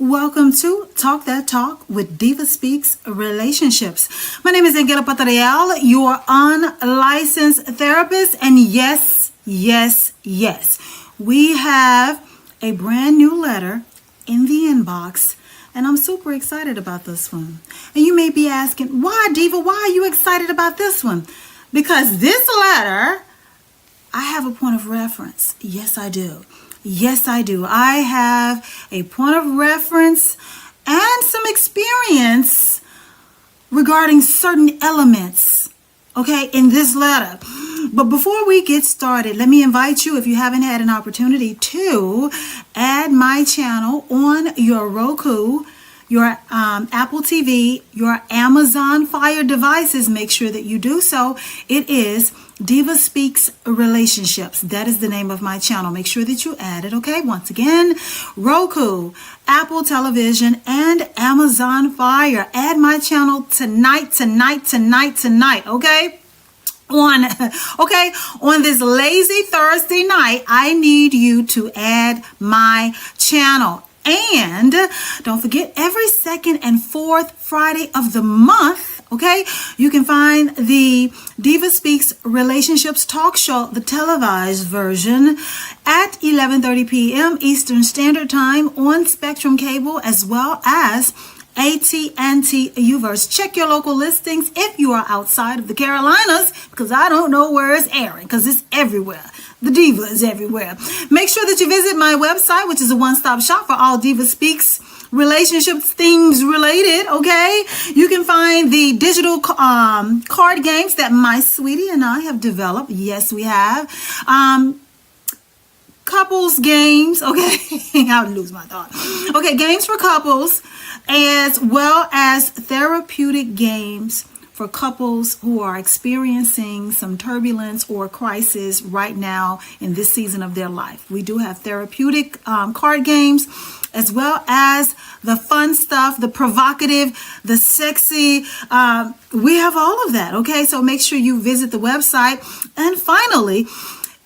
Welcome to Talk That Talk with DivaSpeaks Relationships. My name is Angela Patrial, your unlicensed therapist, and yes, we have a brand new letter in the inbox, and I'm super excited about this one. And you may be asking, why, Diva, why are you excited about this one? Because this letter, I have a point of reference. Yes, I do. I have a point of reference and some experience regarding certain elements, okay, in this letter. But before we get started, let me invite you, if you haven't had an opportunity, to add my channel on your Roku, your Apple TV, your Amazon Fire devices. Make sure that you do so. It is DivaSpeaks Relationships. That is the name of my channel. Make sure that you add it, okay? Once again, Roku, Apple Television, and Amazon Fire. Add my channel tonight, okay? On this lazy Thursday night, I need you to add my channel. And don't forget, every second and fourth Friday of the month, okay, you can find the DivaSpeaks Relationships Talk Show, the televised version, at 11:30 p.m. Eastern Standard Time on Spectrum Cable, as well as AT&T Uverse. Check your local listings if you are outside of the Carolinas, because I don't know where it's airing, because it's everywhere. The Diva is everywhere. Make sure that you visit my website, which is a one-stop shop for all DivaSpeaks relationships things related, okay? You can find the digital card games that my sweetie and I have developed. Yes, we have. Couples games, okay? I'll lose my thought. Okay, games for couples, as well as therapeutic games for couples who are experiencing some turbulence or crisis right now in this season of their life. We do have therapeutic card games, as well as the fun stuff, the provocative, the sexy. We have all of that, okay? So make sure you visit the website. And finally,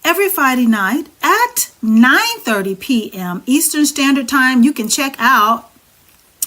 every Friday night at 9:30 p.m. Eastern Standard Time, you can check out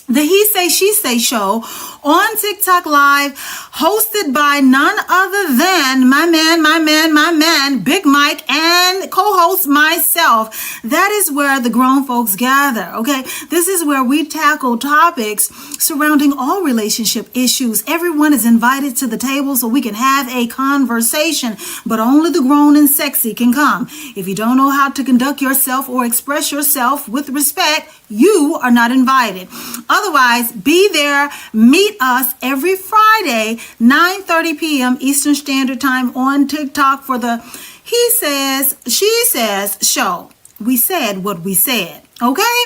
the He Say, She Say show on TikTok Live, hosted by none other than my man, Big Mike, and co-host myself. That is where the grown folks gather, okay? This is where we tackle topics surrounding all relationship issues. Everyone is invited to the table so we can have a conversation, but only the grown and sexy can come. If you don't know how to conduct yourself or express yourself with respect, you are not invited. Otherwise, be there. Meet us every Friday, 9:30 p.m. Eastern Standard Time on TikTok for the He Says, She Says show. We said what we said, okay?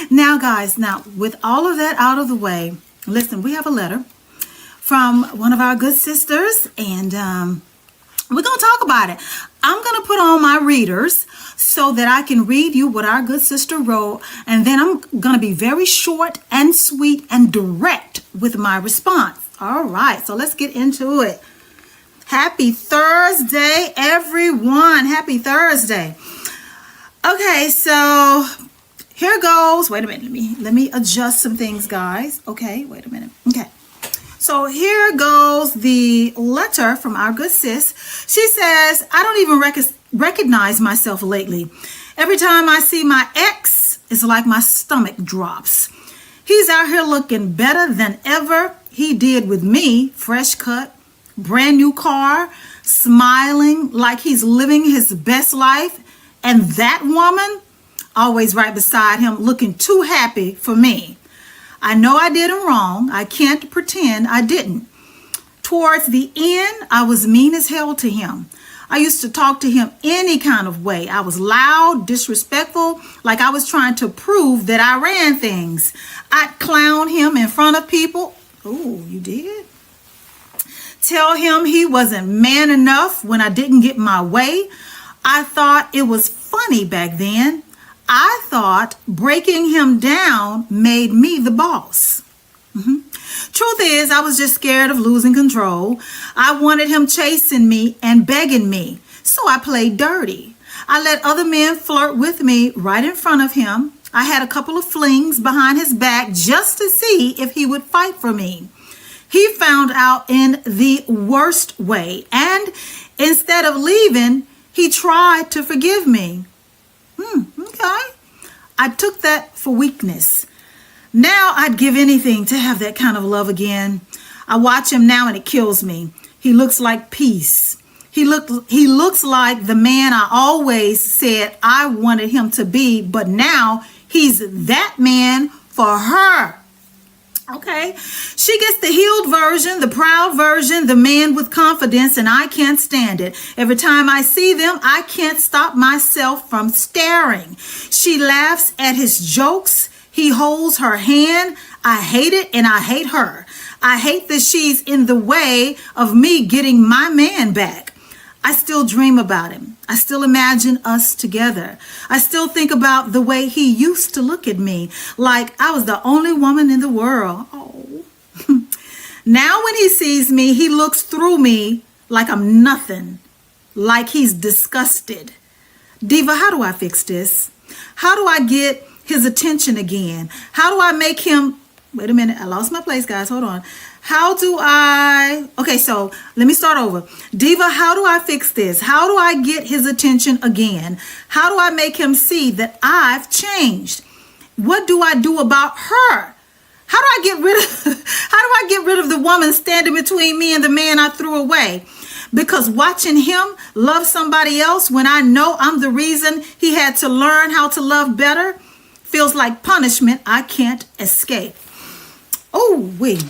Now, guys, with all of that out of the way, listen, we have a letter from one of our good sisters, and we're going to talk about it. I'm going to put on my readers so that I can read you what our good sister wrote, and then I'm going to be very short and sweet and direct with my response. All right, so let's get into it. Happy Thursday, everyone. Happy Thursday. Okay, so here goes. Wait a minute. Let me adjust some things, guys. Okay, wait a minute. Okay. So here goes the letter from our good sis. She says, I don't even recognize myself lately. Every time I see my ex, it's like my stomach drops. He's out here looking better than ever he did with me. Fresh cut, brand new car, smiling like he's living his best life. And that woman, always right beside him, looking too happy for me. I know I did him wrong. I can't pretend I didn't. Towards the end, I was mean as hell to him. I used to talk to him any kind of way. I was loud, disrespectful, like I was trying to prove that I ran things. I'd clown him in front of people. Oh, you did? Tell him he wasn't man enough when I didn't get my way. I thought it was funny back then. I thought breaking him down made me the boss. Truth is, I was just scared of losing control. I wanted him chasing me and begging me, so I played dirty. I let other men flirt with me right in front of him. I had a couple of flings behind his back just to see if he would fight for me. He found out in the worst way, and instead of leaving, he tried to forgive me. Okay. I took that for weakness. Now I'd give anything to have that kind of love again. I watch him now and it kills me. He looks like peace. He looks like the man I always said I wanted him to be, but now he's that man for her. Okay, she gets the healed version, the proud version, the man with confidence, and I can't stand it. Every time I see them, I can't stop myself from staring. She laughs at his jokes. He holds her hand. I hate it, and I hate her. I hate that she's in the way of me getting my man back. I still dream about him. I still imagine us together. I still think about the way he used to look at me, like I was the only woman in the world. Oh. Now when he sees me, he looks through me like I'm nothing, like he's disgusted. Diva, how do I fix this? How do I get his attention again? How do I make him... Wait a minute. I lost my place, guys. Hold on. Okay, so let me start over. Diva, how do I fix this? How do I get his attention again? How do I make him see that I've changed? What do I do about her? How do I get rid of the woman standing between me and the man I threw away? Because watching him love somebody else when I know I'm the reason he had to learn how to love better feels like punishment I can't escape. Oh, wait.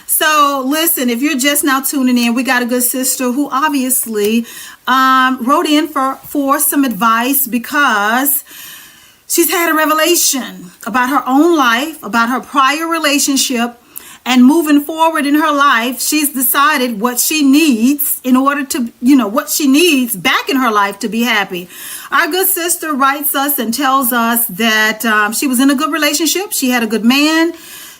So listen, if you're just now tuning in, we got a good sister who obviously wrote in for some advice because she's had a revelation about her own life, about her prior relationship, and moving forward in her life, she's decided what she needs in order to, what she needs back in her life to be happy. Our good sister writes us and tells us that she was in a good relationship. She had a good man.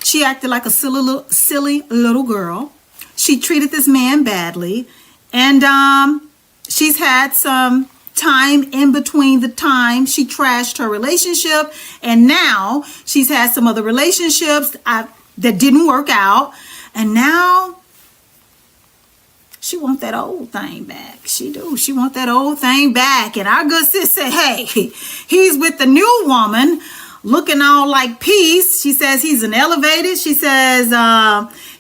She acted like a silly little girl. She treated this man badly. And she's had some time in between the time she trashed her relationship. And now she's had some other relationships that didn't work out. And now she wants that old thing back. She do. She wants that old thing back. And our good sis said, hey, he's with the new woman looking all like peace. She says he's an elevated. She says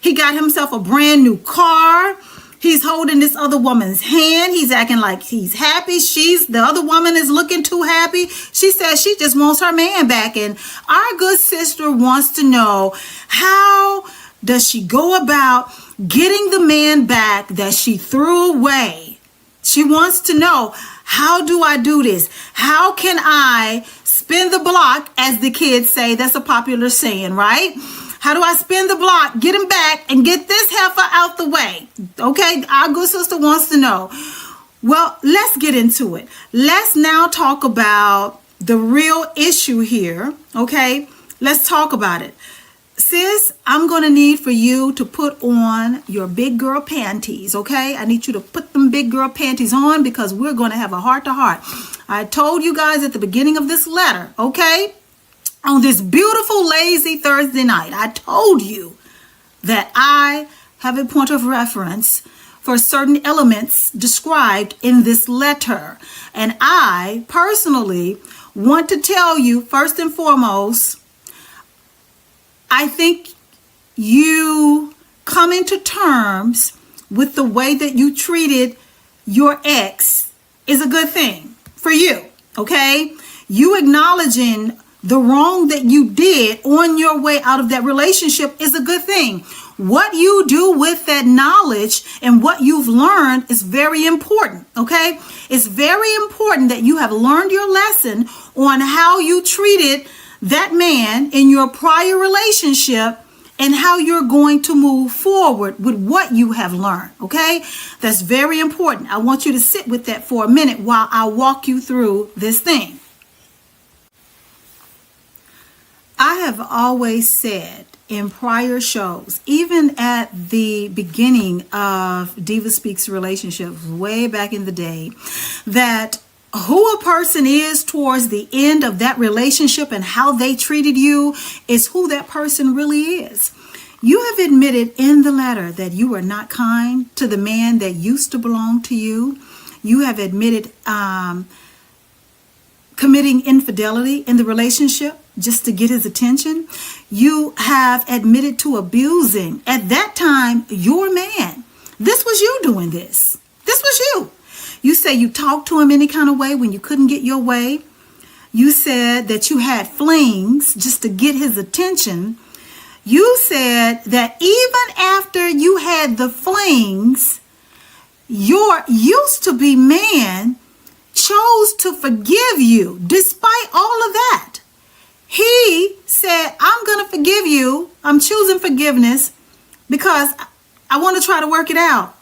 he got himself a brand new car. He's holding this other woman's hand. He's acting like he's happy. The other woman is looking too happy. She says she just wants her man back. And our good sister wants to know, how does she go about getting the man back that she threw away? She wants to know, how do I do this? How can I spin the block, as the kids say? That's a popular saying, right? How do I spin the block, get him back, and get this heifer out the way? Okay, our good sister wants to know. Well, let's get into it. Let's now talk about the real issue here, okay? Let's talk about it. Sis, I'm going to need for you to put on your big girl panties, okay? I need you to put them big girl panties on because we're going to have a heart-to-heart. I told you guys at the beginning of this letter, okay? On this beautiful, lazy Thursday night, I told you that I have a point of reference for certain elements described in this letter. And I personally want to tell you, first and foremost, I think you coming to terms with the way that you treated your ex is a good thing for you, okay? You acknowledging the wrong that you did on your way out of that relationship is a good thing. What you do with that knowledge and what you've learned is very important, okay? It's very important that you have learned your lesson on how you treated that man in your prior relationship and how you're going to move forward with what you have learned, okay? That's very important. I want you to sit with that for a minute while I walk you through this thing. I have always said in prior shows, even at the beginning of DivaSpeaks Relationships, way back in the day, that who a person is towards the end of that relationship and how they treated you is who that person really is. You have admitted in the letter that you were not kind to the man that used to belong to you. You have admitted committing infidelity in the relationship just to get his attention. You have admitted to abusing, at that time, your man. This was you doing this. This was you. You say you talked to him any kind of way when you couldn't get your way. You said that you had flings just to get his attention. You said that even after you had the flings, your used to be man chose to forgive you despite all of that. He said, I'm going to forgive you. I'm choosing forgiveness because I want to try to work it out.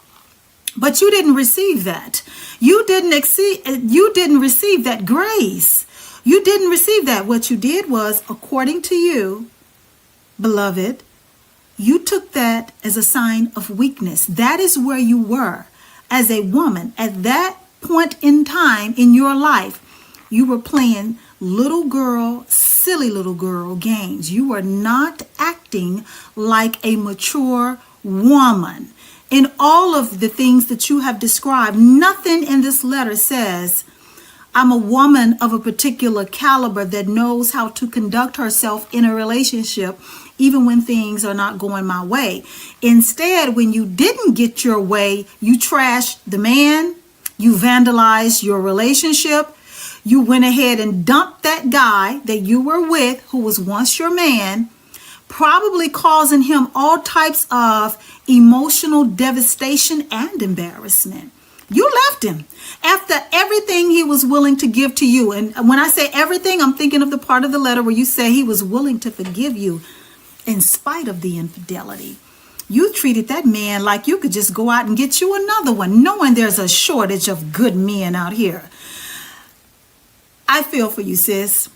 But you didn't receive that. You didn't receive that grace. You didn't receive that. What you did was, according to you, beloved, you took that as a sign of weakness. That is where you were as a woman. At that point in time in your life, you were playing little girl, silly little girl games. You were not acting like a mature woman. In all of the things that you have described, nothing in this letter says, I'm a woman of a particular caliber that knows how to conduct herself in a relationship, even when things are not going my way. Instead, when you didn't get your way, you trashed the man, you vandalized your relationship, you went ahead and dumped that guy that you were with, who was once your man, probably causing him all types of emotional devastation and embarrassment. You left him after everything he was willing to give to you. And when I say everything, I'm thinking of the part of the letter where you say he was willing to forgive you in spite of the infidelity. You treated that man like you could just go out and get you another one, knowing there's a shortage of good men out here. I feel for you, sis.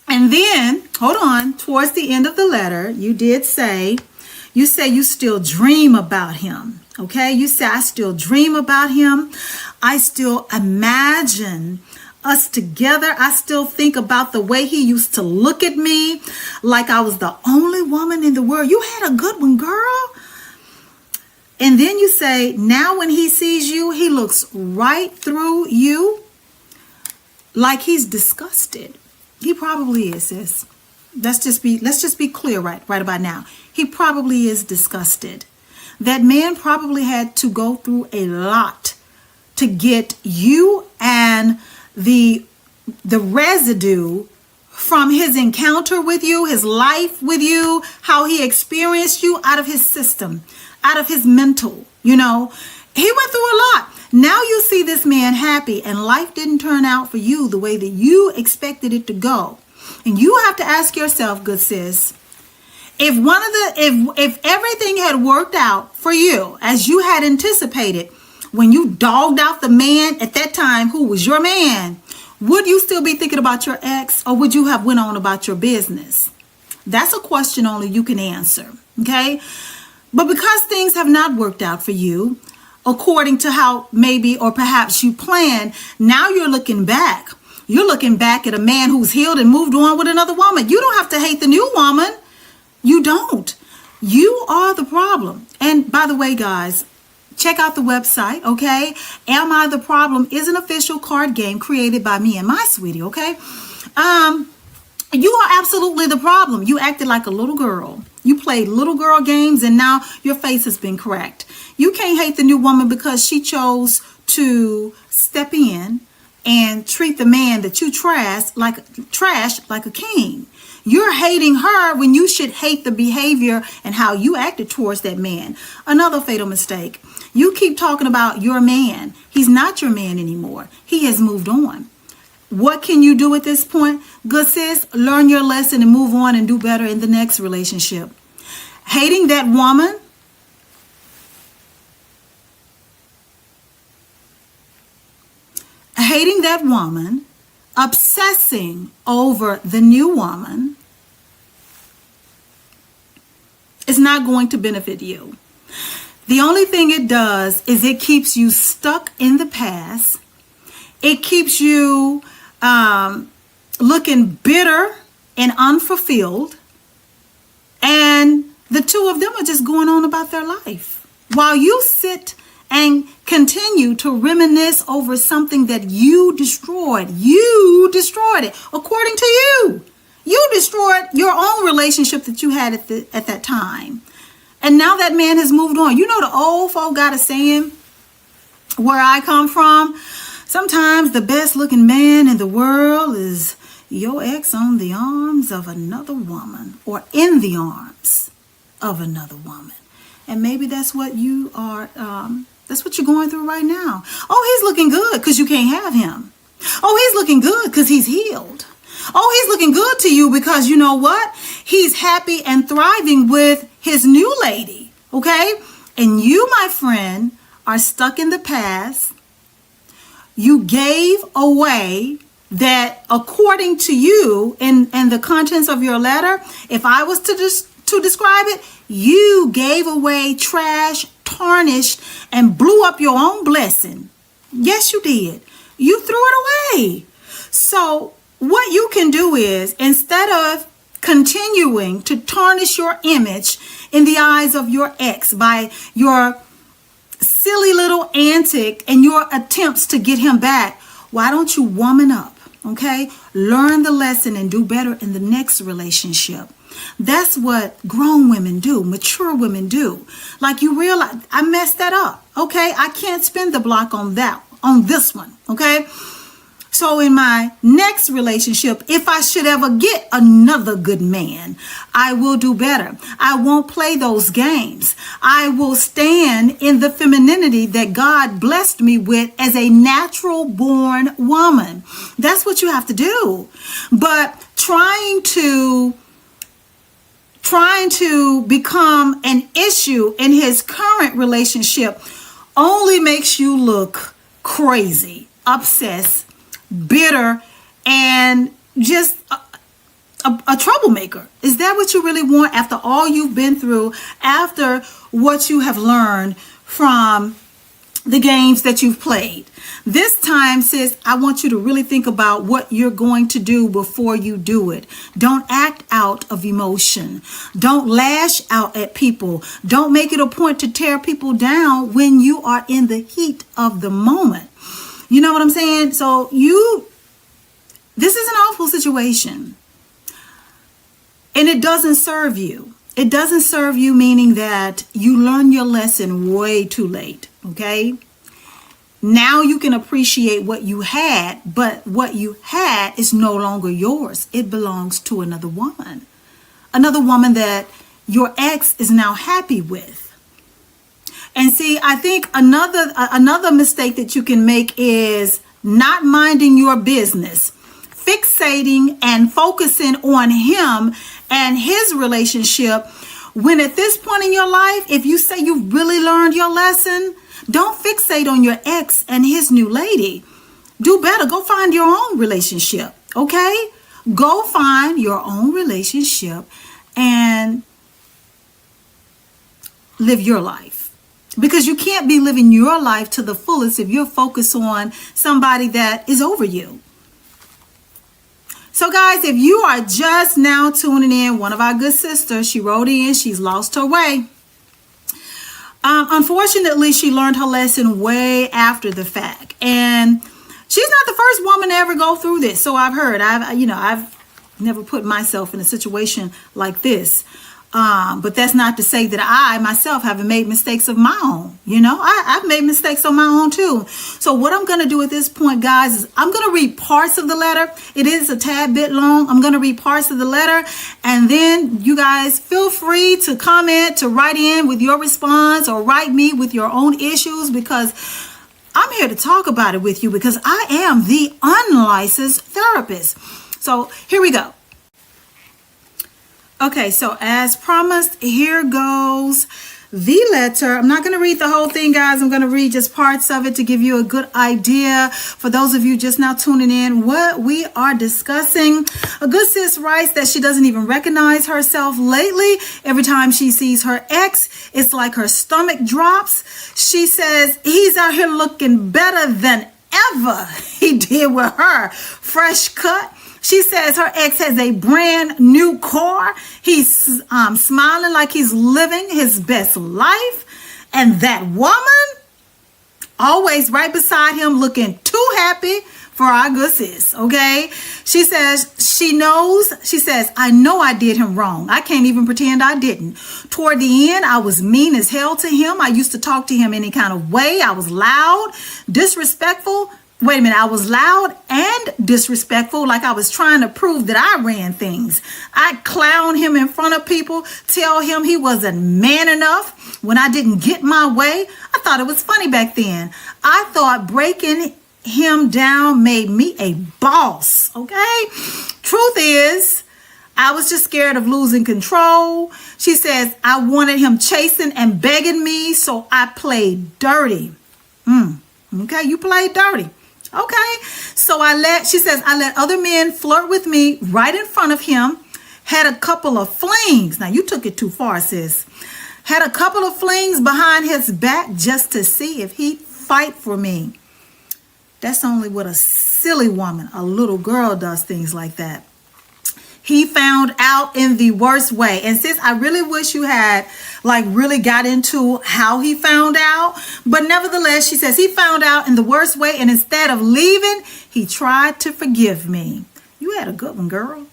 And then, hold on, towards the end of the letter, you did say, you still dream about him. Okay, you say, I still dream about him. I still imagine us together. I still think about the way he used to look at me like I was the only woman in the world. You had a good one, girl. And then you say, now when he sees you, he looks right through you like he's disgusted. He probably is, sis. Let's just be clear right about now. He probably is disgusted. That man probably had to go through a lot to get you and the residue from his encounter with you, his life with you, how he experienced you out of his system, out of his mental, He went through a lot. Now you see this man happy and life didn't turn out for you the way that you expected it to go. And you have to ask yourself, good sis, if everything had worked out for you as you had anticipated when you dogged out the man at that time who was your man, would you still be thinking about your ex, or would you have went on about your business? That's a question only you can answer, okay? But because things have not worked out for you according to how maybe or perhaps you planned, now you're looking back. You're looking back at a man who's healed and moved on with another woman. You don't have to hate the new woman. You don't. You are the problem. And by the way, guys, check out the website, okay? Am I the Problem is an official card game created by me and my sweetie, okay? You are absolutely the problem. You acted like a little girl. You played little girl games and now your face has been cracked. You can't hate the new woman because she chose to step in and treat the man that you trash like a king. You're hating her when you should hate the behavior and how you acted towards that man. Another fatal mistake. You keep talking about your man. He's not your man anymore. He has moved on. What can you do at this point? Good sis, learn your lesson and move on and do better in the next relationship. Hating that woman, obsessing over the new woman is not going to benefit you. The only thing it does is it keeps you stuck in the past. It keeps you looking bitter and unfulfilled. And the two of them are just going on about their life while you sit and continue to reminisce over something that you destroyed. You destroyed it. According to you, you destroyed your own relationship that you had at that time. And now that man has moved on. You know, the old folk got a saying where I come from. Sometimes the best looking man in the world is your ex on the arms of another woman, or in the arms of another woman. And maybe that's what you are, that's what you're going through right now. Oh, he's looking good because you can't have him. Oh, he's looking good because he's healed. Oh, he's looking good to you because you know what? He's happy and thriving with his new lady. Okay? And you, my friend, are stuck in the past. You gave away that, according to you and the contents of your letter, if I was to describe it, you gave away trash, tarnished, and blew up your own blessing. Yes, you did. You threw it away. So what you can do is, instead of continuing to tarnish your image in the eyes of your ex by your silly little antic and your attempts to get him back, why don't you woman up? Okay, learn the lesson and do better in the next relationship. That's what grown women do, mature women do. Like, you realize, I messed that up. Okay, I can't spin the block on this one. Okay, so in my next relationship, if I should ever get another good man, I will do better. I won't play those games. I will stand in the femininity that God blessed me with as a natural born woman. That's what you have to do. But trying to become an issue in his current relationship only makes you look crazy, obsessed, bitter, and just a troublemaker. Is that what you really want after all you've been through, after what you have learned from the games that you've played? This time, sis, I want you to really think about what you're going to do before you do it. Don't act out of emotion. Don't lash out at people. Don't make it a point to tear people down when you are in the heat of the moment. You know what I'm saying? So this is an awful situation. And it doesn't serve you. It doesn't serve you, meaning that you learn your lesson way too late. Okay? Now you can appreciate what you had, but what you had is no longer yours. It belongs to another woman. Another woman that your ex is now happy with. And see, I think another mistake that you can make is not minding your business, fixating and focusing on him and his relationship, when at this point in your life, if you say you really learned your lesson, don't fixate on your ex and his new lady. Do better. Go find your own relationship. Okay? Go find your own relationship and live your life. Because you can't be living your life to the fullest if you're focused on somebody that is over you. So guys, if you are just now tuning in, one of our good sisters, she wrote in, she's lost her way. Unfortunately, she learned her lesson way after the fact. And she's not the first woman to ever go through this. So I've heard, I've never put myself in a situation like this. But that's not to say that I myself haven't made mistakes of my own. I've made mistakes on my own too. So what I'm going to do at this point, guys, is I'm going to read parts of the letter. It is a tad bit long. I'm going to read parts of the letter, and then you guys feel free to comment, to write in with your response, or write me with your own issues, because I'm here to talk about it with you, because I am the unlicensed therapist. So here we go. Okay, so as promised, here goes the letter. I'm not going to read the whole thing, guys. I'm going to read just parts of it to give you a good idea. For those of you just now tuning in, what we are discussing. A good sis writes that she doesn't even recognize herself lately. Every time she sees her ex, it's like her stomach drops. She says he's out here looking better than ever he did with her. Fresh cut. She says her ex has a brand new car. He's smiling like he's living his best life. And that woman, always right beside him, looking too happy for our good sis, okay? She says she knows. She says, I know I did him wrong. I can't even pretend I didn't. Toward the end, I was mean as hell to him. I used to talk to him any kind of way. I was loud, disrespectful. Wait a minute, I was loud and disrespectful, like I was trying to prove that I ran things. I'd clown him in front of people, tell him he wasn't man enough when I didn't get my way. I thought it was funny back then. I thought breaking him down made me a boss, okay? Truth is, I was just scared of losing control. She says, I wanted him chasing and begging me, so I played dirty. Okay, you played dirty. Okay, so she says, I let other men flirt with me right in front of him. Had a couple of flings. Now, you took it too far, sis. Had a couple of flings behind his back just to see if he'd fight for me. That's only what a silly woman, a little girl, does things like that. He found out in the worst way. And sis, I really wish you had really got into how he found out. But nevertheless, she says he found out in the worst way. And instead of leaving, he tried to forgive me. You had a good one, girl.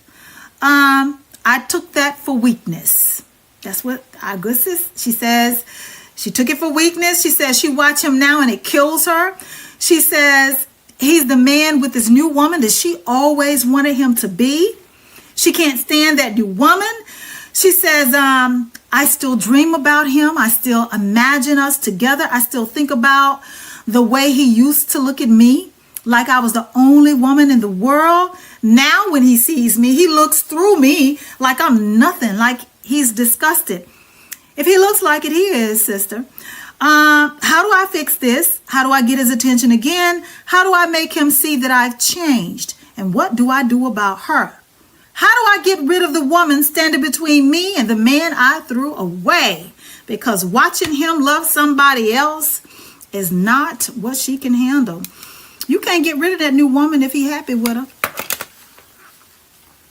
I took that for weakness. That's what our good sis, she says. She took it for weakness. She says she watched him now and it kills her. She says he's the man with this new woman that she always wanted him to be. She can't stand that new woman. She says, I still dream about him. I still imagine us together. I still think about the way he used to look at me like I was the only woman in the world. Now when he sees me, he looks through me like I'm nothing, like he's disgusted. If he looks like it, he is, sister. How do I fix this? How do I get his attention again? How do I make him see that I've changed? And what do I do about her? How do I get rid of the woman standing between me and the man I threw away? Because watching him love somebody else is not what she can handle. You can't get rid of that new woman if he's happy with her.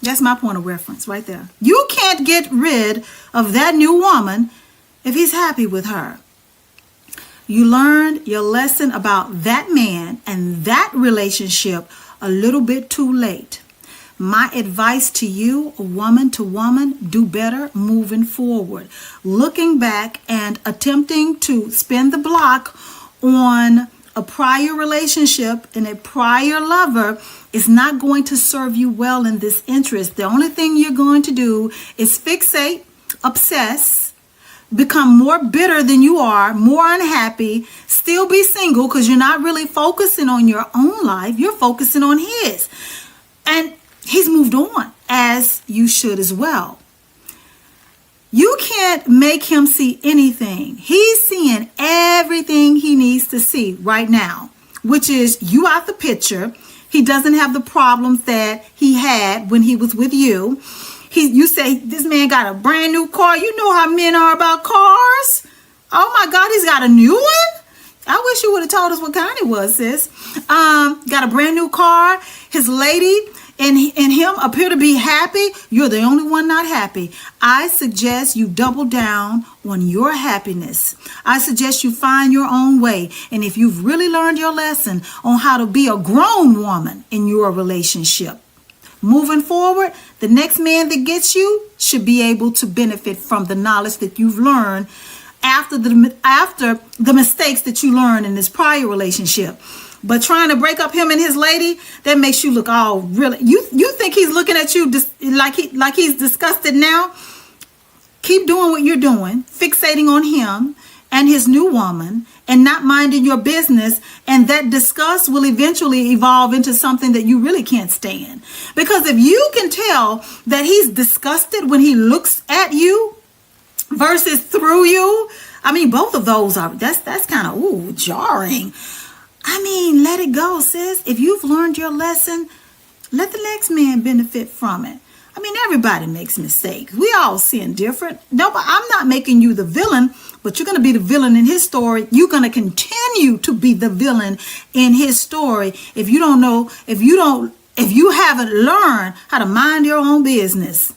That's my point of reference right there. You can't get rid of that new woman if he's happy with her. You learned your lesson about that man and that relationship a little bit too late. My advice to you, woman to woman, do better moving forward. Looking back and attempting to spin the block on a prior relationship and a prior lover is not going to serve you well in this interest. The only thing you're going to do is fixate, obsess, become more bitter than you are, more unhappy, still be single because you're not really focusing on your own life. You're focusing on his. And he's moved on, as you should as well. You can't make him see anything. He's seeing everything he needs to see right now, which is you out the picture. He doesn't have the problems that he had when he was with you. You say this man got a brand new car. You know how men are about cars. Oh my God, he's got a new one? I wish you would have told us what kind it was, sis. Got a brand new car. His lady and him appear to be happy. You're the only one not happy. I suggest you double down on your happiness. I suggest you find your own way. And if you've really learned your lesson on how to be a grown woman in your relationship, moving forward, the next man that gets you should be able to benefit from the knowledge that you've learned after the mistakes that you learned in this prior relationship. But trying to break up him and his lady, that makes you look all really, you think he's looking at you like he's disgusted now? Keep doing what you're doing, fixating on him and his new woman and not minding your business, and that disgust will eventually evolve into something that you really can't stand. Because if you can tell that he's disgusted when he looks at you versus through you, I mean, both of those are, that's kind of jarring. I mean, let it go, sis. If you've learned your lesson, let the next man benefit from it. I mean, everybody makes mistakes. We all sin different. No, but I'm not making you the villain, but you're going to be the villain in his story. You're going to continue to be the villain in his story if you haven't learned how to mind your own business.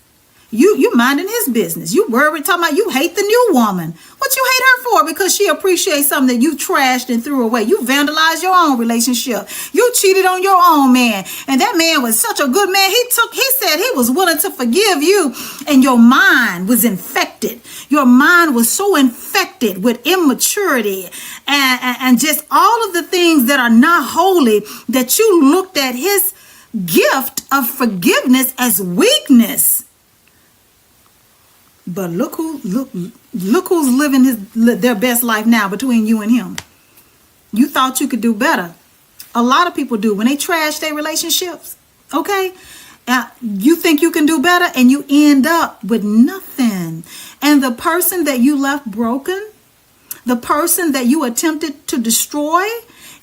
You minding his business. You worried, talking about you hate the new woman. What you hate her for? Because she appreciates something that you trashed and threw away. You vandalized your own relationship. You cheated on your own man. And that man was such a good man. He said he was willing to forgive you. And your mind was infected. Your mind was so infected with immaturity and just all of the things that are not holy that you looked at his gift of forgiveness as weakness. But look who's living their best life now between you and him. You thought you could do better. A lot of people do when they trash their relationships. Okay, you think you can do better, and you end up with nothing. And the person that you left broken, the person that you attempted to destroy,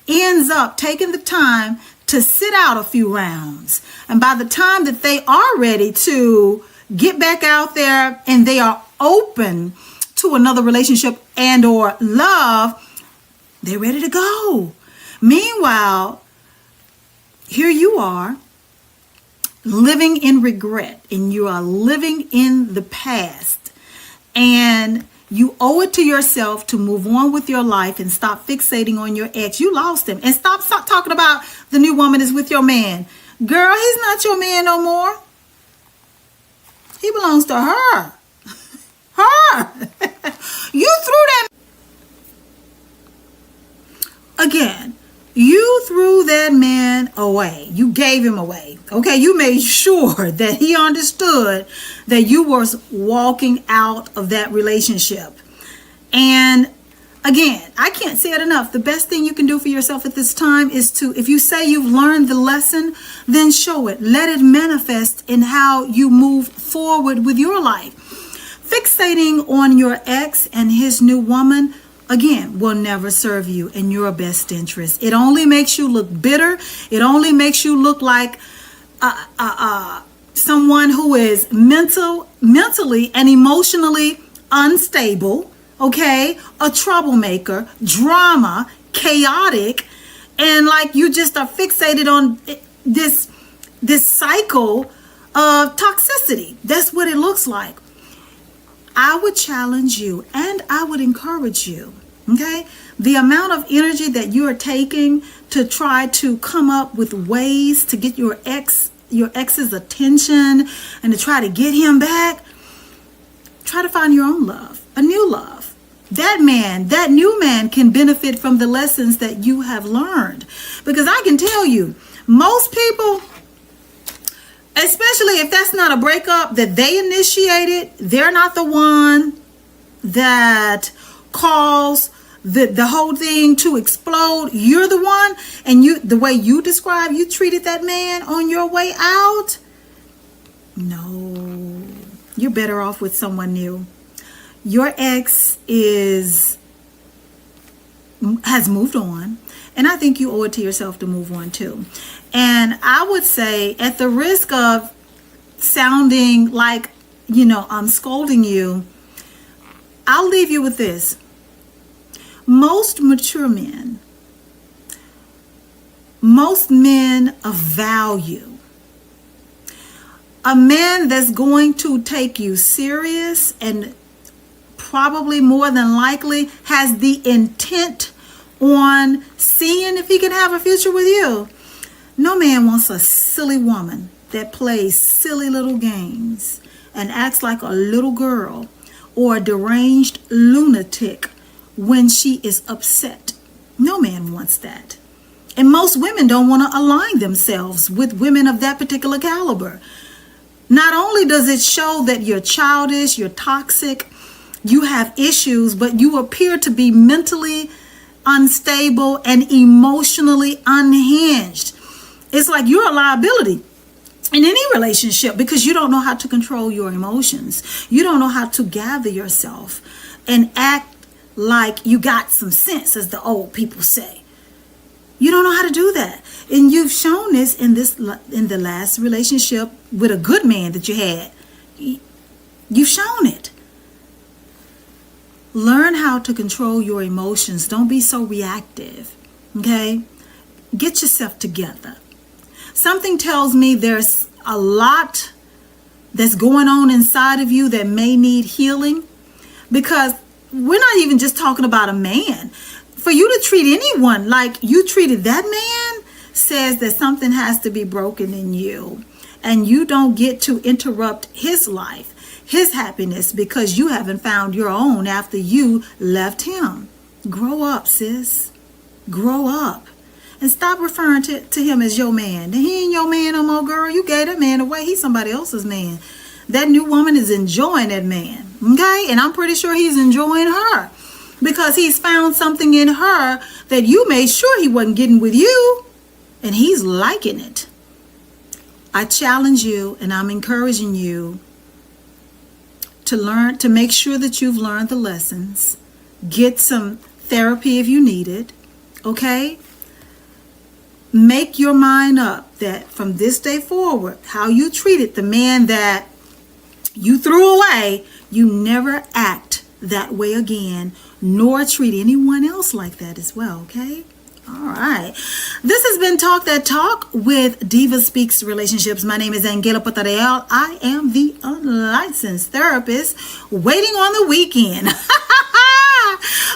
ends up taking the time to sit out a few rounds. And by the time that they are ready to get back out there and they are open to another relationship and or love, they're ready to go. Meanwhile, here you are living in regret, and you are living in the past, and you owe it to yourself to move on with your life and stop fixating on your ex. You lost him, and stop talking about the new woman is with your man. Girl, he's not your man no more. He belongs to her. Her. You threw that. Again, you threw that man away. You gave him away. Okay, you made sure that he understood that you was walking out of that relationship. And again, I can't say it enough. The best thing you can do for yourself at this time is to, if you say you've learned the lesson, then show it. Let it manifest in how you move forward with your life. Fixating on your ex and his new woman, again, will never serve you in your best interest. It only makes you look bitter. It only makes you look like someone who is mentally and emotionally unstable. Okay, a troublemaker, drama, chaotic, and like you just are fixated on this cycle of toxicity. That's what it looks like. I would challenge you and I would encourage you, okay? The amount of energy that you are taking to try to come up with ways to get your ex's attention and to try to get him back, try to find your own love, a new love. That new man can benefit from the lessons that you have learned. Because I can tell you, most people, especially if that's not a breakup that they initiated, they're not the one that caused the whole thing to explode. You're the one, and the way you describe, you treated that man on your way out. No, you're better off with someone new. Your ex has moved on, and I think you owe it to yourself to move on too. And I would say, at the risk of sounding like, I'm scolding you, I'll leave you with this. Most mature men, most men of value, a man that's going to take you serious and probably more than likely has the intent on seeing if he can have a future with you. No man wants a silly woman that plays silly little games and acts like a little girl or a deranged lunatic when she is upset. No man wants that. And most women don't want to align themselves with women of that particular caliber. Not only does it show that you're childish, you're toxic, you have issues, but you appear to be mentally unstable and emotionally unhinged. It's like you're a liability in any relationship because you don't know how to control your emotions. You don't know how to gather yourself and act like you got some sense, as the old people say. You don't know how to do that. And you've shown this in the last relationship with a good man that you had. You've shown it. Learn how to control your emotions. Don't be so reactive. Okay? Get yourself together. Something tells me there's a lot that's going on inside of you that may need healing, because we're not even just talking about a man. For you to treat anyone like you treated that man says that something has to be broken in you, and you don't get to interrupt his life, his happiness, because you haven't found your own after you left him. Grow up, sis. Grow up. And stop referring to him as your man. He ain't your man no more, girl. You gave that man away. He's somebody else's man. That new woman is enjoying that man. Okay? And I'm pretty sure he's enjoying her, because he's found something in her that you made sure he wasn't getting with you. And he's liking it. I challenge you, and I'm encouraging you to learn, to make sure that you've learned the lessons. Get some therapy if you need it. Okay? Make your mind up that from this day forward, how you treated the man that you threw away, you never act that way again, nor treat anyone else like that as well. Okay? All right. This has been Talk That Talk with DivaSpeaks Relationships. My name is Angela Patarel. I am the unlicensed therapist waiting on the weekend.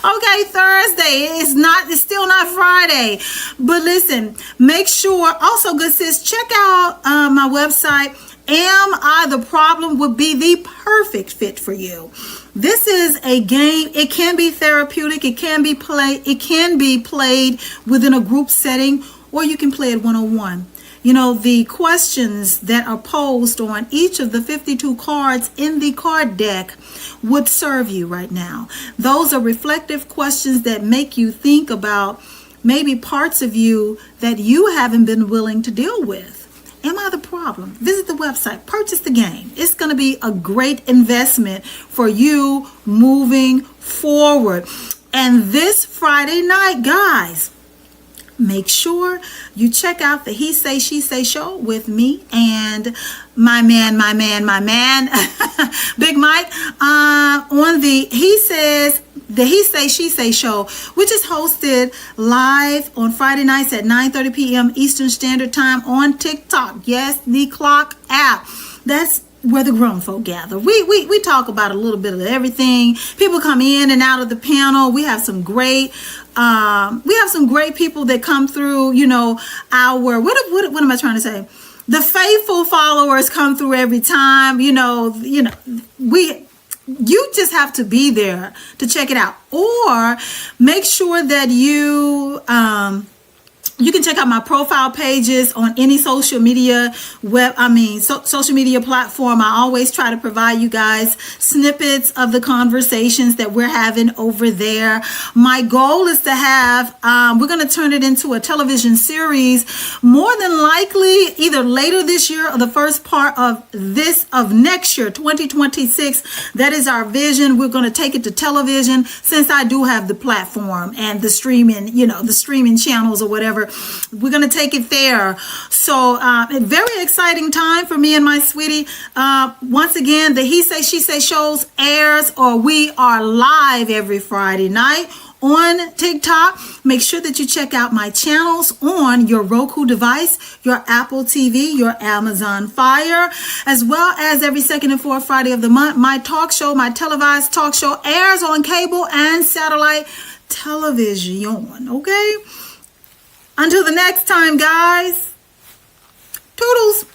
Okay, Thursday. It's still not Friday. But listen, make sure, also good sis, check out my website. Am I the Problem would be the perfect fit for you. This is a game. It can be therapeutic. It can be played within a group setting, or you can play it one-on-one. You know, the questions that are posed on each of the 52 cards in the card deck would serve you right now. Those are reflective questions that make you think about maybe parts of you that you haven't been willing to deal with. Am I the problem? Visit the website. Purchase the game. It's going to be a great investment for you moving forward. And this Friday night, guys, make sure you check out the He Say, She Say show with me and my man, Big Mike, on the He Say, She Say show, which is hosted live on Friday nights at 9:30 p.m. Eastern Standard Time on TikTok. Yes, the Clock app. That's where the grown folk gather. We talk about a little bit of everything. People come in and out of the panel. We have some great people that come through. You know, our what am I trying to say? The faithful followers come through every time. You just have to be there to check it out, or make sure that you can check out my profile pages on any social media social media platform. I always try to provide you guys snippets of the conversations that we're having over there. My goal is to have, we're going to turn it into a television series, more than likely either later this year or the first part of next year, 2026. That is our vision. We're going to take it to television, since I do have the platform and the streaming channels or whatever. We're going to take it there. So a very exciting time for me and my sweetie. Once again, the He Say, She Say shows airs, or we are live every Friday night on TikTok. Make sure that you check out my channels on your Roku device, your Apple TV, your Amazon Fire, as well as every second and fourth Friday of the month. My talk show, my televised talk show, airs on cable and satellite television. Okay? Until the next time, guys. Toodles.